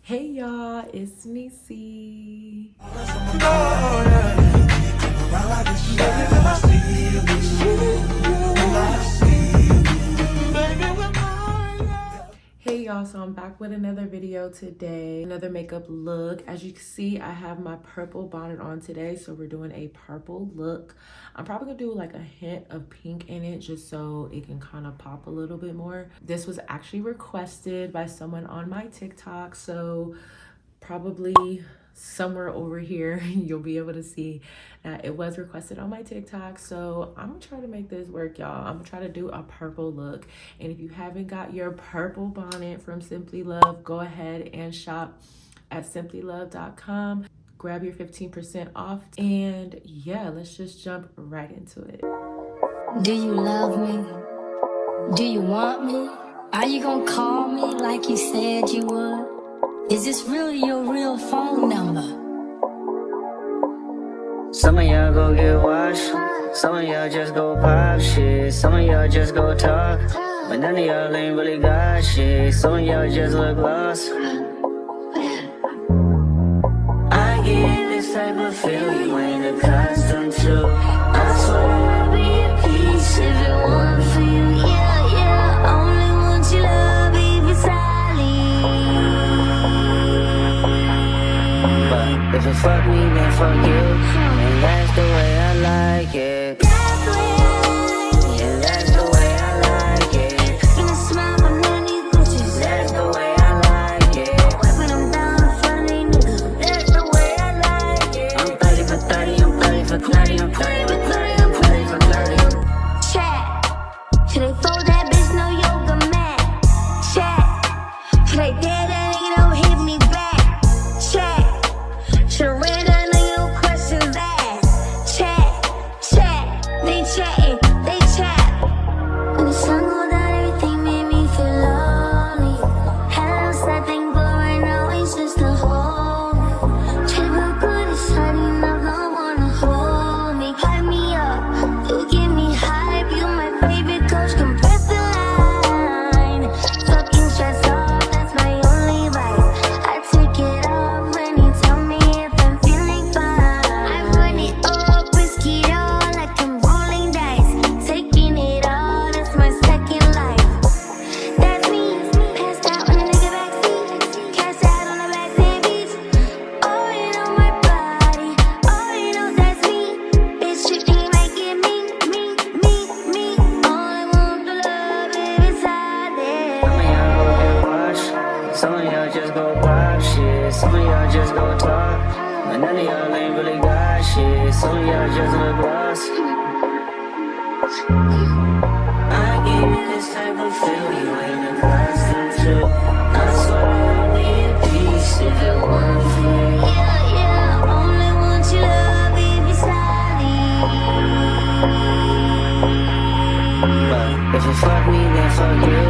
Hey y'all, it's Niecy. Hey y'all, so I'm back with another video today, another makeup look. As you can see, I have my purple bonnet on today, so we're doing a purple look. I'm probably gonna do like a hint of pink in it just so it can kind of pop a little bit more. This was actually requested by someone on my TikTok, so probably somewhere over here you'll be able to see that it was requested on my TikTok. So I'm gonna try to make this work, y'all. I'm gonna try to do a purple look, and if you haven't got your purple bonnet from Simply Love, go ahead and shop at simplylovve.com. grab your 15% off, and yeah, let's just jump right into it. Do you love me? Do you want me? Are you gonna call me like you said you would? Is this really your real phone number? Some of y'all go get washed, some of y'all just go pop shit, some of y'all just go talk, but none of y'all ain't really got shit. Some of y'all just look lost. I get this type of feel you ain't accustomed to. I swear I'll be at peace if it weren't for you. Yeah, yeah, I only want your love if it's solid. But if you fuck me, then fuck you, and that's the way I like it. That's the way I like it. Yeah, that's the way I like it. Gonna smile for none of these bitches. That's the way I like it. Wiping them down in front of these niggas. That's the way I like it. I'm 30 for 30, I'm 30 for 30, I'm 30 for 30, I'm 30 for 30. Chat. Should they fold that bitch no yoga mat? Chat. Should they dare that nigga don't hit me back? Chat. Should ran that nigga no questions asked? Chat. Chat. They chatting. They chat. When the sun go down, everything made me feel lonely. Had a sad thing, but right now it's just a hole. Try to feel good, it's hard enough, no wanna hold me. Hype me up, you give me hype. You my favorite coach, compress the line. Fucking stress off, that's my only vice. I take it off when you tell me if I'm feeling fine. I run it up, risk it all like I'm rolling dice. Taking it all, that's my second life. That's me, passed out on a nigga backseat. Cast out on the backseat beach. Oh, you know my body. Oh, you know that's me. Bitch, you ain't making me. All I want to love is inside there. Some of y'all go get washed, some of y'all just go pop shit, some of y'all just go talk, but none of y'all ain't really got shit. Some of y'all just look lost. I give you this type of feel you ain't accustomed to. I swear I'll be at peace if it weren't for you. Yeah, yeah, only want your love if it's solid. But if you fuck me, then fuck you,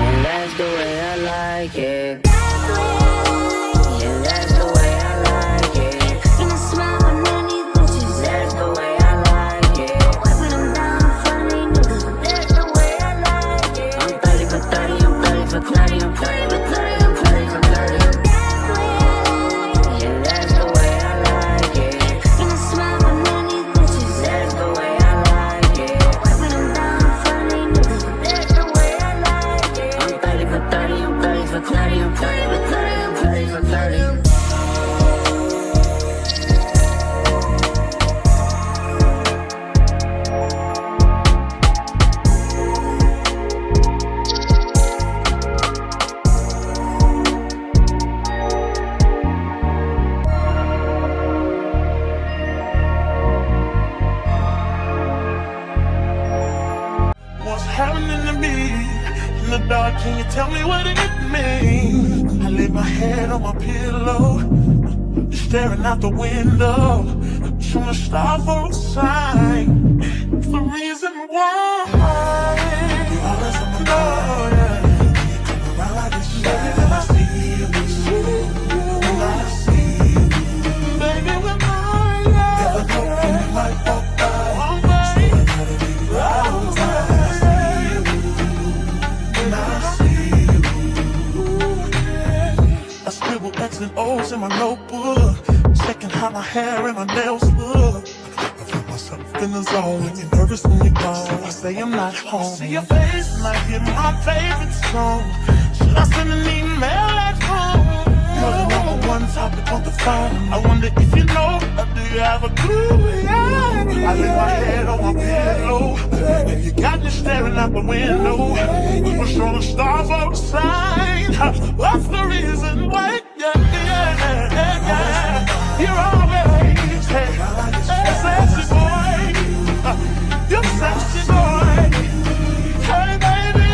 and that's the way I like it. That's the way I like it. Yeah, that's the way I like it. Gonna smile for none of these bitches. That's the way I like it. Wiping them down in front of these niggas. That's the way I like it. I'm 30 for 30, I'm 30 for 30, I'm 30 for 30, I'm 30 for 30. That's the way I like it. Yeah, that's the way I like it. Gonna smile for none of these bitches. That's the way I like it. Wiping them down in front of these niggas. That's the way I like it. I'm 30 for 30, I'm 30 for 30, I'm 30 for 30, I'm 30 for 30. What's happening to me in the dark? Can you tell me what it means? I lay my head on my pillow, staring out the window, trying to stop for a sign. It's the reason why you always on my door, yeah. Come around like this, baby, when I see you, when I see you, baby, when I never know when you might walk by. So I gotta be right on time. When I see you, I scribble couple X and O's in my notebook, checking how my hair and my nails look. I feel myself in the zone, make me nervous when you gone. I say I'm not home. See your face and I hear my favorite song. Should I send an email at home? You're the number one topic on the phone. I wonder if you know, or do you have a clue? Yeah. I lay my head on my pillow, and you got me staring out the window. We were showing the stars outside. What's the reason why? Yeah, yeah, yeah, yeah. You're always sexy boy. You're sexy boy. Hey, baby.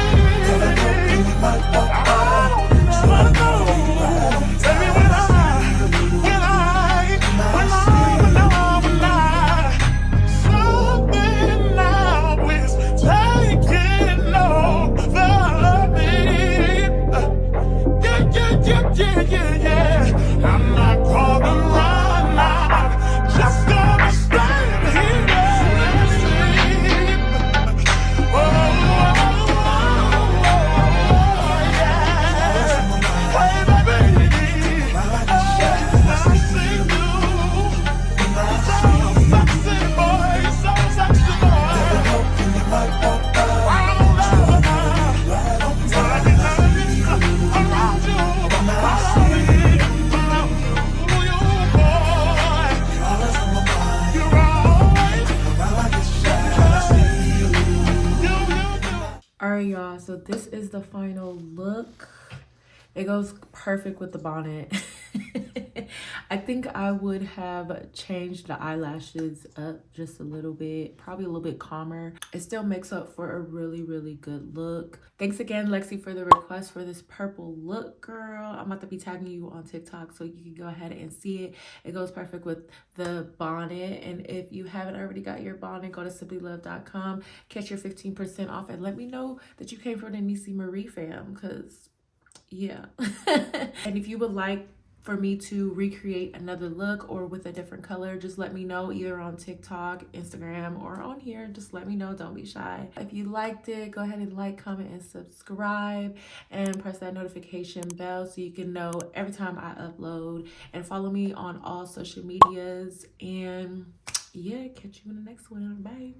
I'm not gonna run now, just gonna stand here and sleep. Oh, yeah. Hey, baby, I see you. So sexy, boy, so sexy, boy. Around you. Alright, y'all, so this is the final look. It goes perfect with the bonnet. I think I would have changed the eyelashes up just a little bit, probably a little bit calmer. It still makes up for a really, really good look. Thanks again, Lexi, for the request for this purple look, girl. I'm about to be tagging you on TikTok so you can go ahead and see it. It goes perfect with the bonnet. And if you haven't already got your bonnet, go to simplylovve.com, catch your 15% off, and let me know that you came from the NiecyMariiee fam, because yeah. And if you would like for me to recreate another look or with a different color, just let me know, either on TikTok, Instagram, or on here. Just let me know, don't be shy. If you liked it, go ahead and like, comment, and subscribe, and press that notification bell so you can know every time I upload, and follow me on all social medias. And yeah, catch you in the next one. Bye.